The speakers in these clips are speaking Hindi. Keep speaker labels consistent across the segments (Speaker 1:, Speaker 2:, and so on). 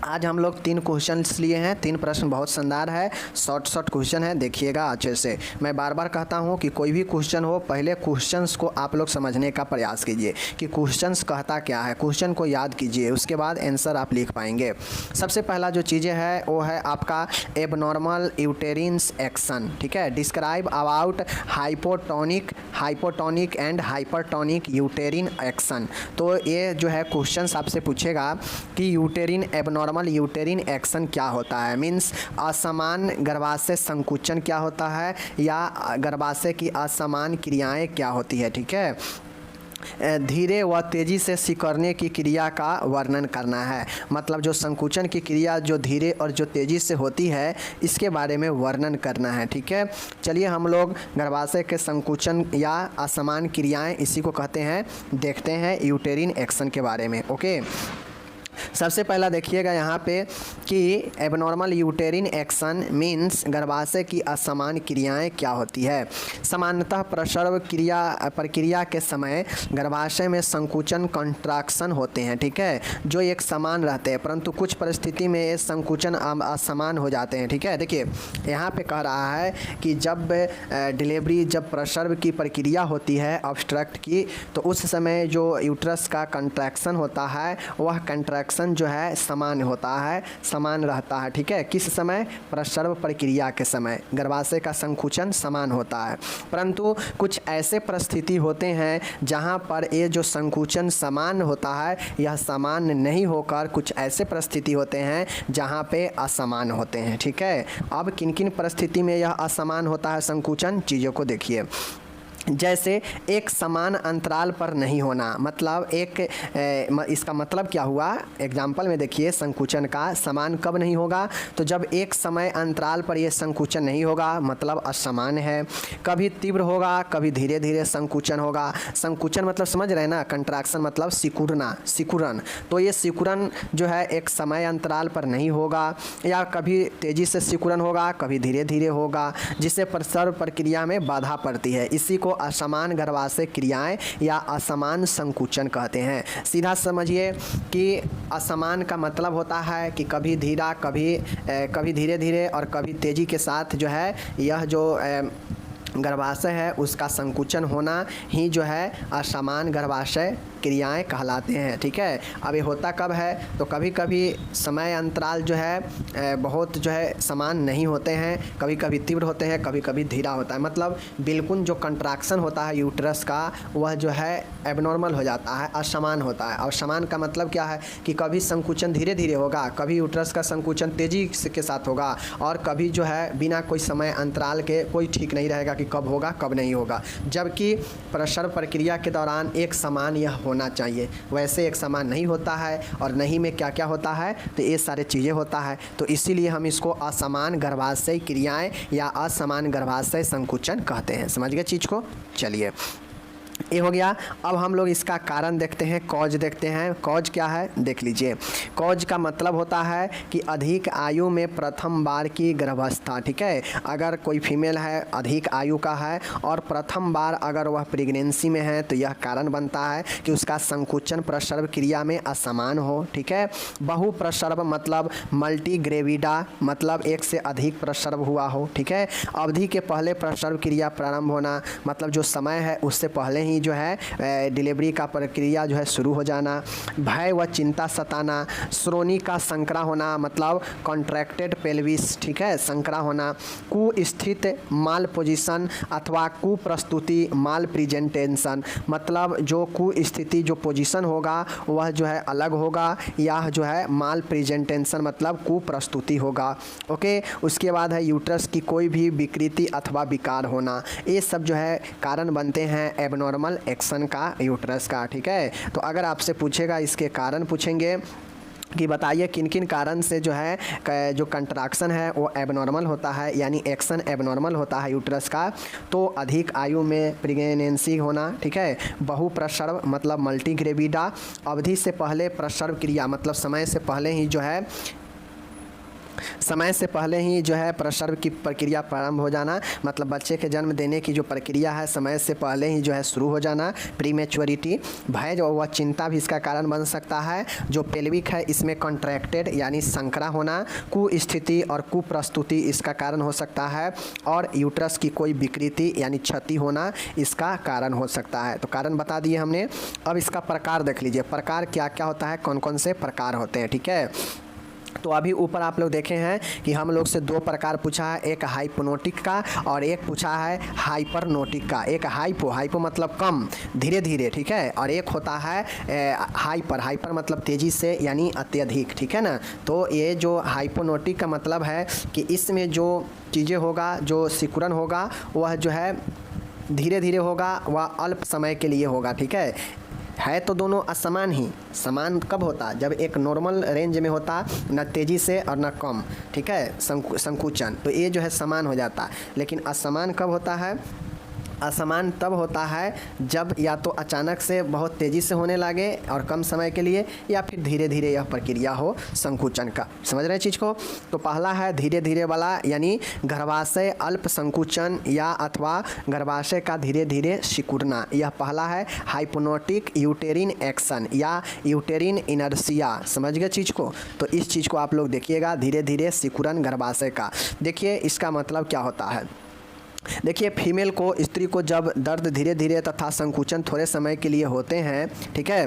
Speaker 1: आज हम लोग 3 क्वेश्चंस लिए हैं। 3 प्रश्न बहुत शानदार है, शॉर्ट क्वेश्चन है, देखिएगा अच्छे से। मैं बार बार कहता हूं कि कोई भी क्वेश्चन हो, पहले क्वेश्चंस को आप लोग समझने का प्रयास कीजिए कि क्वेश्चंस कहता क्या है, क्वेश्चन को याद कीजिए, उसके बाद आंसर आप लिख पाएंगे। सबसे पहला जो चीज़ें है वो है आपका एबनॉर्मल यूटेरिन्स एक्शन, ठीक है। Describe about hypotonic and hypertonic यूटेरिन action. तो ये जो है क्वेश्चंस आपसे पूछेगा कि यूटेरिन एबनॉर्मल यूटेरिन एक्शन क्या होता है, मीन्स असमान गर्भाशय संकुचन क्या होता है या गर्भाशय की असमान क्रियाएं क्या होती है, ठीक है। धीरे व तेज़ी से सिकुड़ने की क्रिया का वर्णन करना है, मतलब जो संकुचन की क्रिया जो धीरे और जो तेज़ी से होती है इसके बारे में वर्णन करना है, ठीक है। चलिए हम लोग गर्भाशय के संकुचन या असमान क्रियाएं इसी को कहते हैं, देखते हैं यूटेरिन एक्शन के बारे में। ओके, सबसे पहला देखिएगा यहाँ पे कि एबनॉर्मल यूटेरिन एक्शन मीन्स गर्भाशय की असमान क्रियाएं क्या होती है। सामान्यतः प्रसव प्रक्रिया के समय गर्भाशय में संकुचन कंट्रैक्शन होते हैं, ठीक है, जो एक समान रहते हैं, परंतु कुछ परिस्थिति में ये संकुचन असमान हो जाते हैं, ठीक है। देखिए यहाँ पे कह रहा है कि जब डिलीवरी जब प्रसव की प्रक्रिया होती है ऑब्स्ट्रक्ट की, तो उस समय जो यूट्रस का कंट्रैक्शन होता है वह कंट्रैक्शन जो है समान होता है, समान रहता है, ठीक है। किस समय? प्रसव प्रक्रिया के समय गर्भाशय का संकुचन समान होता है, परंतु कुछ ऐसे परिस्थिति होते हैं जहां पर ये जो संकुचन समान होता है यह समान नहीं होकर कुछ ऐसे परिस्थिति होते हैं जहां पे असमान होते हैं, ठीक है। अब किन किन परिस्थिति में यह असमान होता है संकुचन, चीज़ों को देखिए। जैसे एक समान अंतराल पर नहीं होना, मतलब इसका मतलब क्या हुआ, एग्जाम्पल में देखिए संकुचन का समान कब नहीं होगा, तो जब एक समय अंतराल पर यह संकुचन नहीं होगा मतलब असमान है। कभी तीव्र होगा, कभी धीरे धीरे संकुचन होगा। संकुचन मतलब समझ रहे हैं ना, कंट्रैक्शन मतलब सिकुड़न, तो ये सिकुड़न जो है एक समय अंतराल पर नहीं होगा, या कभी तेज़ी से सिकुड़न होगा, कभी धीरे धीरे होगा, जिससे प्रसव प्रक्रिया में बाधा पड़ती है। इसी को असमान गर्भाशय क्रियाएं या असमान संकुचन कहते हैं। सीधा समझिए कि असमान का मतलब होता है कि कभी धीरा, कभी धीरे धीरे और कभी तेज़ी के साथ जो है यह जो गर्भाशय है उसका संकुचन होना ही जो है असमान गर्भाशय क्रियाएं कहलाते हैं, ठीक है। अब ये होता कब है, तो कभी कभी समय अंतराल जो है बहुत जो है समान नहीं होते हैं, कभी कभी तीव्र होते हैं, कभी कभी धीरा होता है, मतलब बिल्कुल जो कंट्रैक्शन होता है यूट्रस का वह जो है एबनॉर्मल हो जाता है, असमान होता है। और समान का मतलब क्या है कि कभी संकुचन धीरे धीरे होगा, कभी यूट्रस का संकुचन तेज़ी के साथ होगा, और कभी जो है बिना कोई समय अंतराल के कोई ठीक नहीं रहेगा कि कब होगा कब नहीं होगा। जबकि प्रसव प्रक्रिया के दौरान एक समान यह होना चाहिए, वैसे एक समान नहीं होता है, और नहीं में क्या क्या होता है, तो ये सारे चीज़ें होता है। तो इसीलिए हम इसको असमान गर्भाशय क्रियाएं या असमान गर्भाशय संकुचन कहते हैं। समझ गए चीज़ को? चलिए ये हो गया। अब हम लोग इसका कारण देखते हैं, कॉज देखते हैं। कॉज क्या है देख लीजिए। कॉज का मतलब होता है कि अधिक आयु में प्रथम बार की गर्भावस्था, ठीक है। अगर कोई फीमेल है अधिक आयु का है और प्रथम बार अगर वह प्रेगनेंसी में है तो यह कारण बनता है कि उसका संकुचन प्रसव क्रिया में असमान हो, ठीक है। बहु प्रसव मतलब मल्टी ग्रेविडा, मतलब एक से अधिक प्रसव हुआ हो, ठीक है। अवधि के पहले प्रसव क्रिया प्रारंभ होना, मतलब जो समय है उससे पहले ही जो है डिलीवरी का प्रक्रिया जो है शुरू हो जाना। भय व चिंता सताना, श्रोणि का संकरा होना, मतलब कॉन्ट्रैक्टेड पेल्विस, ठीक है, संकरा होना। कुस्थित माल पोजीशन अथवा कुप्रस्तुति माल प्रेजेंटेशन, मतलब जो कुस्थिति जो पोजीशन होगा वह जो है अलग होगा, या जो है माल प्रेजेंटेशन मतलब कुप्रस्तुति होगा। ओके, उसके बाद है यूट्रस की कोई भी विकृति अथवा विकार होना। ये सब जो है कारण बनते हैं एबनॉर्मल एक्शन का, यूट्रस का, ठीक है। तो अगर आपसे पूछेगा, इसके कारण पूछेंगे कि बताइए किन किन कारण से जो है जो कंट्रैक्शन है वो एबनॉर्मल होता है, यानी एक्शन एबनॉर्मल होता है यूट्रस का। तो अधिक आयु में प्रेगनेंसी होना, ठीक है। बहु प्रसव मतलब मल्टी ग्रेविडा। अवधि से पहले प्रसव क्रिया मतलब समय से पहले ही जो है समय से पहले ही जो है प्रसव की प्रक्रिया प्रारंभ हो जाना, मतलब बच्चे के जन्म देने की जो प्रक्रिया है समय से पहले ही जो है शुरू हो जाना, प्रीमेच्योरिटी। भय जो वह चिंता भी इसका कारण बन सकता है। जो पेल्विक है इसमें कॉन्ट्रैक्टेड यानी संकरा होना, कुस्थिति और कुप्रस्तुति इसका कारण हो सकता है, और यूट्रस की कोई विकृति यानी क्षति होना इसका कारण हो सकता है। तो कारण बता दिए हमने। अब इसका प्रकार देख लीजिए, प्रकार क्या क्या होता है, कौन कौन से प्रकार होते हैं, ठीक है। तो अभी ऊपर आप लोग देखे हैं कि हम लोग से दो प्रकार पूछा है, एक हाइपोनोटिक का और एक पूछा है हाइपरनोटिक का। एक हाइपो मतलब कम, धीरे धीरे, ठीक है, और एक होता है हाइपर मतलब तेज़ी से यानी अत्यधिक, ठीक है ना। तो ये जो हाइपोनोटिक का मतलब है कि इसमें जो चीज़ें होगा, जो सिकुड़न होगा वह जो है धीरे धीरे होगा, वह अल्प समय के लिए होगा, ठीक है तो दोनों असमान ही। समान कब होता, जब एक नॉर्मल रेंज में होता, न तेज़ी से और न कम, ठीक है, संकुचन, तो ये जो है समान हो जाता। लेकिन असमान कब होता है, असमान तब होता है जब या तो अचानक से बहुत तेज़ी से होने लगे और कम समय के लिए, या फिर धीरे धीरे यह प्रक्रिया हो संकुचन का। समझ रहे हैं चीज़ को। तो पहला है धीरे धीरे वाला, यानी गर्भाशय अल्प संकुचन या अथवा गर्भाशय का धीरे धीरे सिकुड़ना, यह पहला है हाइपोनोटिक यूटेरिन एक्शन या यूटेरिन इनर्शिया। समझ गए चीज़ को। तो इस चीज़ को आप लोग देखिएगा, धीरे धीरे सिकुड़न गर्भाशय का। देखिए इसका मतलब क्या होता है। देखिए फीमेल को, स्त्री को जब दर्द धीरे धीरे तथा संकुचन थोड़े समय के लिए होते हैं, ठीक है,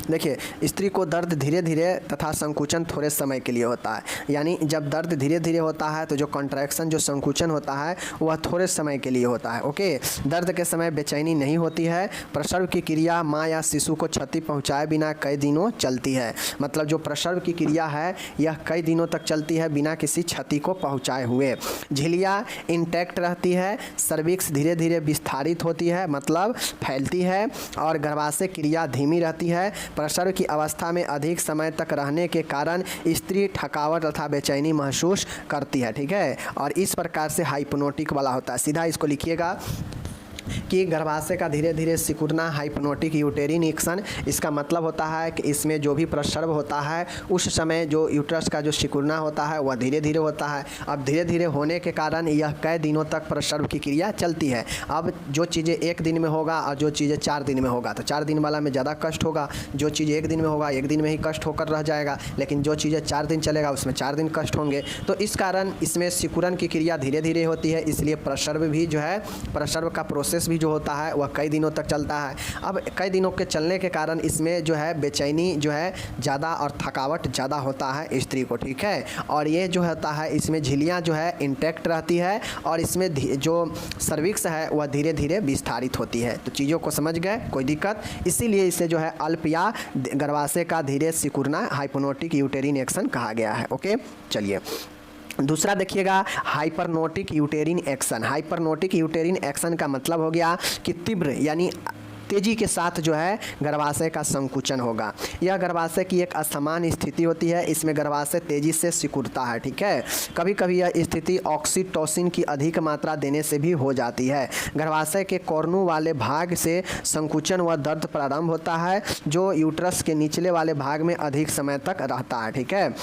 Speaker 1: देखिए स्त्री को दर्द धीरे धीरे तथा संकुचन थोड़े समय के लिए होता है, यानी जब दर्द धीरे धीरे होता है तो जो कॉन्ट्रैक्शन, जो संकुचन होता है वह थोड़े समय के लिए होता है। ओके, दर्द के समय बेचैनी नहीं होती है। प्रसव की क्रिया माँ या शिशु को क्षति पहुँचाए बिना कई दिनों चलती है, मतलब जो प्रसव की क्रिया है यह कई दिनों तक चलती है बिना किसी क्षति को पहुँचाए हुए। झिल्लियाँ इंटैक्ट रहती है, सर्विक्स धीरे धीरे विस्तारित होती है, मतलब फैलती है, और गर्भाशय क्रिया धीमी रहती है। प्रसव की अवस्था में अधिक समय तक रहने के कारण स्त्री थकावट तथा बेचैनी महसूस करती है, ठीक है, और इस प्रकार से हाइपोनोटिक वाला होता है। सीधा इसको लिखिएगा कि गर्भाशय का धीरे धीरे सिकुड़ना, हाइपोनोटिक यूटेरिन एक्शन, इसका मतलब होता है कि इसमें जो भी प्रसव होता है उस समय जो यूट्रस का जो सिकुड़ना होता है वह धीरे धीरे होता है। अब धीरे धीरे होने के कारण यह कई दिनों तक प्रसव की क्रिया चलती है। अब जो चीज़ें एक दिन में होगा और जो चीज़ें 4 दिन में होगा, तो 4 दिन वाला में ज़्यादा कष्ट होगा। जो चीज़ एक दिन में होगा, एक दिन में ही कष्ट होकर रह जाएगा, लेकिन जो चीज़ें 4 दिन चलेगा उसमें 4 दिन कष्ट होंगे। तो इस कारण इसमें सिकुड़न की क्रिया धीरे धीरे होती है, इसलिए प्रसव भी जो है, प्रसव का प्रोसेस भी जो होता है वह कई दिनों तक चलता है। अब कई दिनों के चलने के कारण इसमें जो है बेचैनी जो है ज़्यादा और थकावट ज़्यादा होता है स्त्री को, ठीक है, और ये जो होता है इसमें झिल्लियाँ जो है इंटैक्ट रहती है, और इसमें जो सर्विक्स है वह धीरे धीरे विस्तारित होती है। तो चीज़ों को समझ गए, कोई दिक्कत, इसीलिए इसे जो है अल्प या गर्भाशय का धीरे सिकुड़ना हाइपोनोटिक यूटेरिन एक्शन कहा गया है। ओके, चलिए दूसरा देखिएगा हाइपरनोटिक यूटेरिन एक्शन। हाइपरनोटिक यूटेरिन एक्शन का मतलब हो गया कि तीव्र यानी तेज़ी के साथ जो है गर्भाशय का संकुचन होगा। यह गर्भाशय की एक असमान स्थिति होती है, इसमें गर्भाशय तेज़ी से सिकुड़ता है, ठीक है। कभी कभी यह स्थिति ऑक्सीटोसिन की अधिक मात्रा देने से भी हो जाती है। गर्भाशय के कोर्नू वाले भाग से संकुचन व दर्द प्रारंभ होता है, जो यूट्रस के निचले वाले भाग में अधिक समय तक रहता है, ठीक है।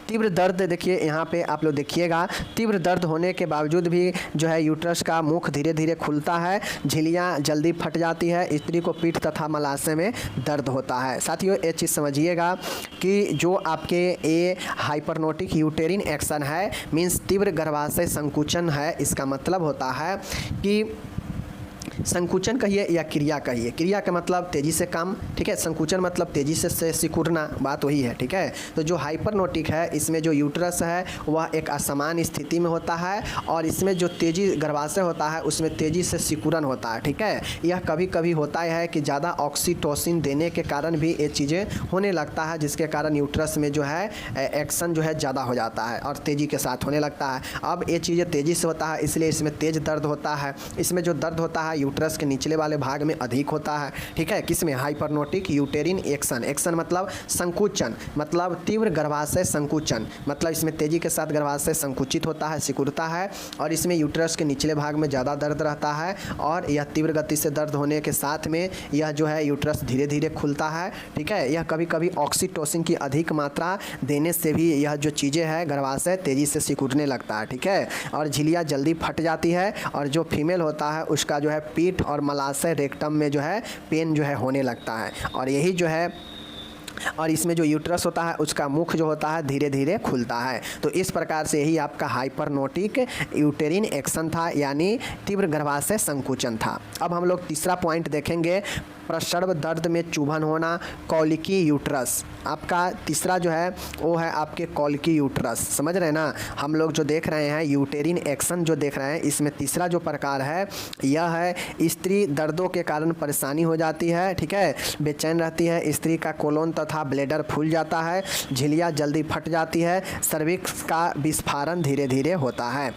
Speaker 1: तीव्र दर्द, देखिए यहाँ पे आप लोग देखिएगा, तीव्र दर्द होने के बावजूद भी जो है यूट्रस का मुख धीरे धीरे खुलता है, झिल्लियाँ जल्दी फट जाती है, स्त्री को पीठ तथा मलाशय में दर्द होता है। साथियों एक चीज़ समझिएगा कि जो आपके ये हाइपरनोटिक यूटेरिन एक्शन है मीन्स तीव्र गर्भाशय संकुचन है, इसका मतलब होता है कि संकुचन कहिए या क्रिया कहिए, क्रिया का मतलब तेज़ी से काम, ठीक है, संकुचन मतलब तेज़ी से सिकुड़ना, बात वही है, ठीक है। तो जो हाइपरनोटिक है इसमें जो यूट्रस है वह एक असमान स्थिति में होता है, और इसमें जो तेज़ी गर्भाशय होता है उसमें तेज़ी से सिकुड़न होता है, ठीक है। यह कभी कभी होता है कि ज़्यादा ऑक्सीटोसिन देने के कारण भी ये चीज़ें होने लगता है, जिसके कारण यूट्रस में जो है एक्शन जो है ज़्यादा हो जाता है और तेज़ी के साथ होने लगता है। अब ये चीज़ें तेज़ी से होता है इसलिए इसमें तेज़ दर्द होता है। इसमें जो दर्द होता है यूट्रस के निचले वाले भाग में अधिक होता है, ठीक है। किसमें? हाइपरनोटिक यूटेरिन एक्शन। एक्शन मतलब संकुचन, मतलब तीव्र गर्भाशय संकुचन, मतलब इसमें तेजी के साथ गर्भाशय संकुचित होता है, सिकुड़ता है, और इसमें यूट्रस के निचले भाग में ज़्यादा दर्द रहता है, और यह तीव्र गति से दर्द होने के साथ में यह जो है यूट्रस धीरे धीरे खुलता है, ठीक है। यह कभी कभी ऑक्सीटोसिन की अधिक मात्रा देने से भी यह जो चीज़ें हैं गर्भाशय तेज़ी से सिकुड़ने लगता है, ठीक है, और झिल्लियाँ जल्दी फट जाती है, और जो फीमेल होता है उसका जो है पीठ और मलाशय रेक्टम में जो है पेन जो है होने लगता है, और यही जो है, और इसमें जो यूट्रस होता है उसका मुख जो होता है धीरे धीरे खुलता है। तो इस प्रकार से ही आपका हाइपरनोटिक यूटेरिन एक्शन था, यानी तीव्र गर्भाशय संकुचन था। अब हम लोग तीसरा पॉइंट देखेंगे, प्रसव दर्द में चुभन होना, कॉलिकी यूट्रस। आपका तीसरा जो है वो है आपके कॉलिकी यूट्रस, समझ रहे हैं ना। हम लोग जो देख रहे हैं यूटेरिन एक्शन जो देख रहे हैं, इसमें तीसरा जो प्रकार है यह है स्त्री दर्दों के कारण परेशानी हो जाती है, ठीक है, बेचैन रहती है, स्त्री का कोलोन तथा ब्लैडर फूल जाता है, झिल्लियाँ जल्दी फट जाती है, सर्विक्स का विस्फारण धीरे धीरे होता है।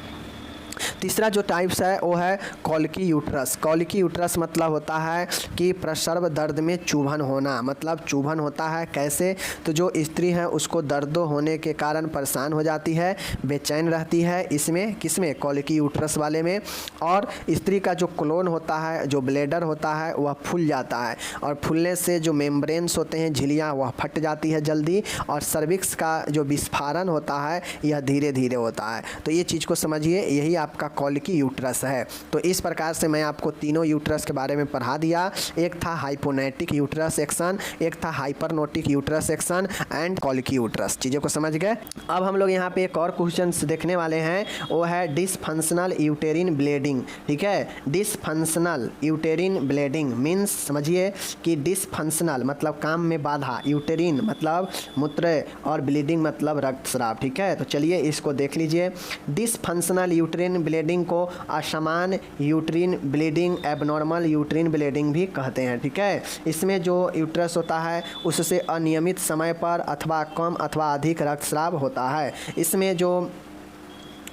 Speaker 1: तीसरा जो टाइप्स है वो है कॉलिकी यूट्रस। कॉलिकी यूट्रस मतलब होता है कि प्रसव दर्द में चुभन होना, मतलब चुभन होता है कैसे? तो जो स्त्री है उसको दर्द होने के कारण परेशान हो जाती है, बेचैन रहती है, इसमें किसमें? कॉलिकी यूट्रस वाले में, और स्त्री का जो कोलोन होता है, जो ब्लैडर होता है वह फूल जाता है, और फूलने से जो मेम्ब्रेन्स होते हैं, झिल्लियाँ, वह फट जाती है जल्दी, और सर्विक्स का जो विस्फारण होता है यह धीरे धीरे होता है। तो ये चीज़ को समझिए, यही आपका कॉलिकी यूट्रस है। तो इस प्रकार से मैं आपको तीनों यूट्रस के बारे में पढ़ा दिया। एक था हाइपोनेटिक यूट्रस एक्शन, एक था हाइपरनोटिक यूट्रस एक्शन एंड कॉलिकी यूट्रस। चीज़ों को समझ गए। अब हम लोग यहाँ पे एक और क्वेश्चन देखने वाले हैं, वो है डिसफंक्शनल यूटेरिन ब्लीडिंग, ठीक है। डिसफंक्शनल यूटेरिन ब्लीडिंग मीन्स समझिए कि डिसफंक्शनल मतलब काम में बाधा, यूटेरिन मतलब मूत्र, और ब्लीडिंग मतलब रक्तस्राव, ठीक है। तो चलिए इसको देख लीजिए। डिसफंक्शनल यूटेरिन ब्लीडिंग को असमान uterine bleeding, abnormal uterine bleeding भी कहते हैं, ठीक है। इसमें जो यूट्रस होता है उससे अनियमित समय पर अथवा कम अथवा अधिक रक्तस्राव होता है। इसमें जो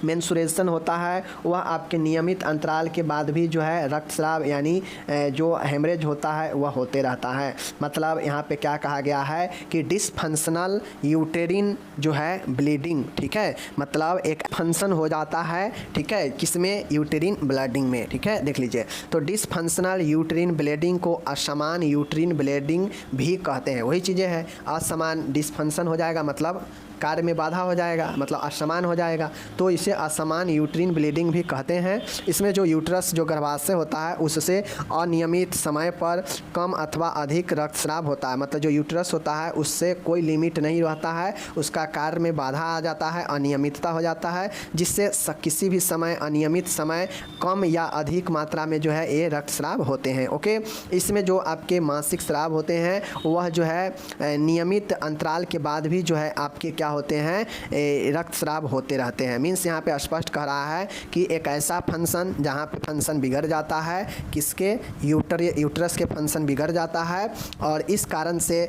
Speaker 1: मेंस्ट्रुएशन होता है वह आपके नियमित अंतराल के बाद भी जो है रक्तस्राव यानी जो हेमरेज होता है वह होते रहता है। मतलब यहाँ पे क्या कहा गया है कि डिसफंक्शनल यूटेरिन जो है ब्लीडिंग, ठीक है, मतलब एक फंक्शन हो जाता है, ठीक है, किसमें? यूटेरिन ब्लीडिंग में, ठीक है, देख लीजिए। तो डिसफंक्शनल यूटेरिन ब्लीडिंग को असमान यूटेरिन ब्लीडिंग भी कहते हैं। वही चीज़ें हैं, असमान डिसफंक्शन हो जाएगा मतलब कार्य में बाधा हो जाएगा, मतलब असमान हो जाएगा, तो इसे असमान यूट्रीन ब्लीडिंग भी कहते हैं। इसमें जो यूट्रस जो गर्भाशय होता है उससे अनियमित समय पर कम अथवा अधिक रक्तस्राव होता है। मतलब जो यूट्रस होता है उससे कोई लिमिट नहीं रहता है, उसका कार्य में बाधा आ जाता है, अनियमितता हो जाता है, जिससे किसी भी समय अनियमित समय कम या अधिक मात्रा में जो है ये रक्तस्राव होते हैं। ओके, इसमें जो आपके मासिक स्राव होते हैं वह जो है नियमित अंतराल के बाद भी जो है आपके क्या होते हैं? रक्तस्राव होते रहते हैं। मीन्स यहाँ पे स्पष्ट कह रहा है कि एक ऐसा फंक्शन जहाँ पे फंक्शन बिगड़ जाता है, किसके? यूट्रस के फंक्शन बिगड़ जाता है, और इस कारण से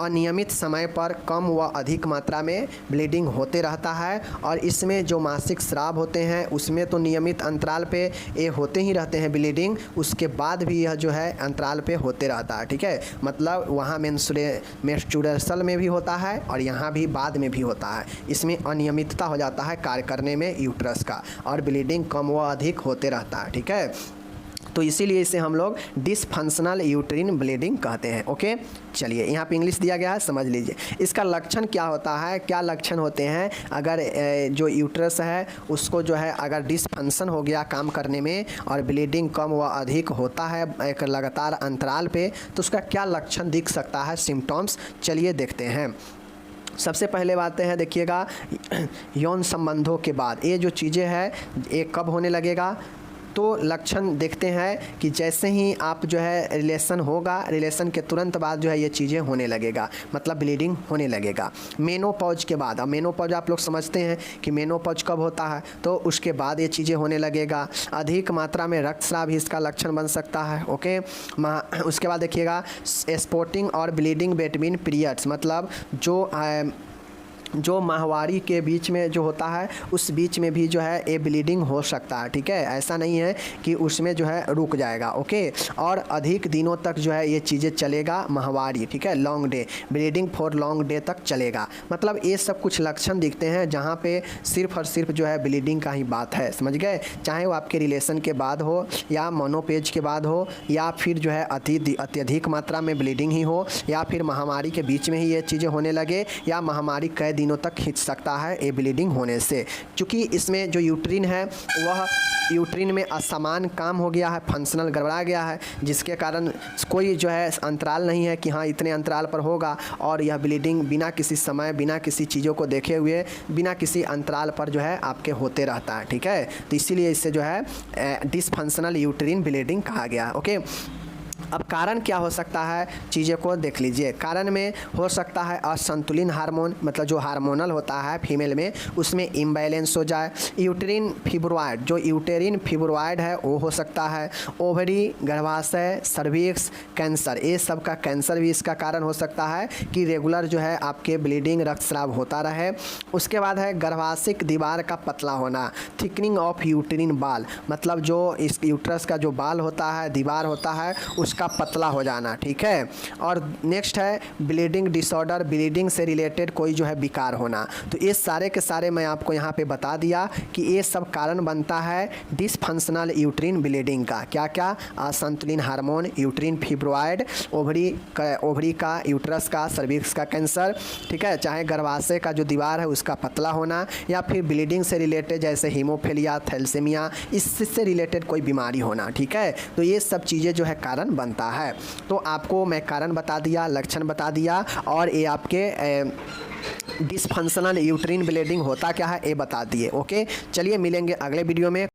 Speaker 1: अनियमित समय पर कम व अधिक मात्रा में ब्लीडिंग होते रहता है। और इसमें जो मासिक स्राव होते हैं उसमें तो नियमित अंतराल पे ये होते ही रहते हैं ब्लीडिंग, उसके बाद भी यह जो है अंतराल पे होते रहता है, ठीक है। मतलब वहाँ मेंस्ट्रुएशन में भी होता है और यहाँ भी बाद में भी होता है। इसमें अनियमितता हो जाता है कार्य करने में यूट्रस का, और ब्लीडिंग कम व अधिक होते रहता है, ठीक है। तो इसीलिए इसे हम लोग डिसफंक्शनल यूट्रीन ब्लीडिंग कहते हैं। ओके, चलिए यहाँ पे इंग्लिश दिया गया है, समझ लीजिए। इसका लक्षण क्या होता है, क्या लक्षण होते हैं अगर जो यूट्रस है उसको जो है अगर डिसफंक्शन हो गया काम करने में और ब्लीडिंग कम व अधिक होता है एक लगातार अंतराल पे, तो उसका क्या लक्षण दिख सकता है, सिम्टम्स? चलिए देखते हैं। सबसे पहले बातें हैं, देखिएगा, यौन संबंधों के बाद ये जो चीज़ें हैं ये कब होने लगेगा? तो लक्षण देखते हैं कि जैसे ही आप जो है रिलेशन होगा, रिलेशन के तुरंत बाद जो है ये चीज़ें होने लगेगा, मतलब ब्लीडिंग होने लगेगा। मेनोपॉज के बाद, अब मेनोपॉज आप लोग समझते हैं कि मेनोपॉज कब होता है, तो उसके बाद ये चीज़ें होने लगेगा। अधिक मात्रा में रक्तस्राव भी इसका लक्षण बन सकता है। ओके, उसके बाद देखिएगा स्पॉटिंग और ब्लीडिंग बिटवीन पीरियड्स, मतलब जो जो माहवारी के बीच में जो होता है उस बीच में भी जो है ये ब्लीडिंग हो सकता है, ठीक है। ऐसा नहीं है कि उसमें जो है रुक जाएगा, ओके। और अधिक दिनों तक जो है ये चीज़ें चलेगा माहवारी, ठीक है। Long day, bleeding for long day तक चलेगा। मतलब ये सब कुछ लक्षण दिखते हैं जहाँ पे सिर्फ और सिर्फ जो है ब्लीडिंग का ही बात है, समझ गए। चाहे वो आपके रिलेशन के बाद हो या मोनोपेज के बाद हो या फिर जो है अत्यधिक मात्रा में ब्लीडिंग ही हो या फिर महामारी के बीच में ही ये चीज़ें होने लगे या महामारी कई दिनों तक खींच सकता है ये ब्लीडिंग होने से। क्योंकि इसमें जो यूट्रिन है वह यूट्रिन में असमान काम हो गया है, फंक्शनल गड़बड़ा गया है, जिसके कारण कोई जो है अंतराल नहीं है कि हाँ इतने अंतराल पर होगा और यह ब्लीडिंग बिना किसी समय, बिना किसी चीज़ों को देखे हुए, बिना किसी अंतराल पर जो है आपके होते रहता है, ठीक है। तो इसीलिए इससे जो है डिसफंक्शनल यूट्रिन ब्लीडिंग कहा गया, ओके। अब कारण क्या हो सकता है, चीज़ें को देख लीजिए। कारण में हो सकता है असंतुलित हार्मोन, मतलब जो हार्मोनल होता है फीमेल में उसमें इम्बैलेंस हो जाए। यूटेरिन फिब्रोइड, जो यूटेरिन फिब्रोइड है वो हो सकता है। ओवरी, गर्भाशय, सर्विक्स, कैंसर, ये सब का कैंसर भी इसका कारण हो सकता है कि रेगुलर जो है आपके ब्लीडिंग, रक्तस्राव होता रहे। उसके बाद है गर्भाशय दीवार का पतला होना, थिकनिंग ऑफ यूटेरिन बाल, मतलब जो इस यूट्रस का जो बाल होता है, दीवार होता है उसका पतला हो जाना, ठीक है। और नेक्स्ट है ब्लीडिंग डिसऑर्डर, ब्लीडिंग से रिलेटेड कोई जो है विकार होना। तो ये सारे के सारे मैं आपको यहाँ पे बता दिया कि ये सब कारण बनता है डिसफंक्शनल यूट्रिन ब्लीडिंग का। क्या क्या? असंतुलित हार्मोन, यूट्रिन फिब्रोइड, ओवरी का, यूट्रस का, सर्विक्स का कैंसर, ठीक है, चाहे गर्भाशय का जो दीवार है उसका पतला होना, या फिर ब्लीडिंग से रिलेटेड जैसे हीमोफीलिया, थैलेसीमिया, इससे रिलेटेड कोई बीमारी होना, ठीक है। तो ये सब चीज़ें जो है कारण बनता है। तो आपको मैं कारण बता दिया, लक्षण बता दिया और ये आपके डिसफंक्शनल यूट्रिन ब्लीडिंग होता क्या है ये बता दिए, ओके। चलिए मिलेंगे अगले वीडियो में।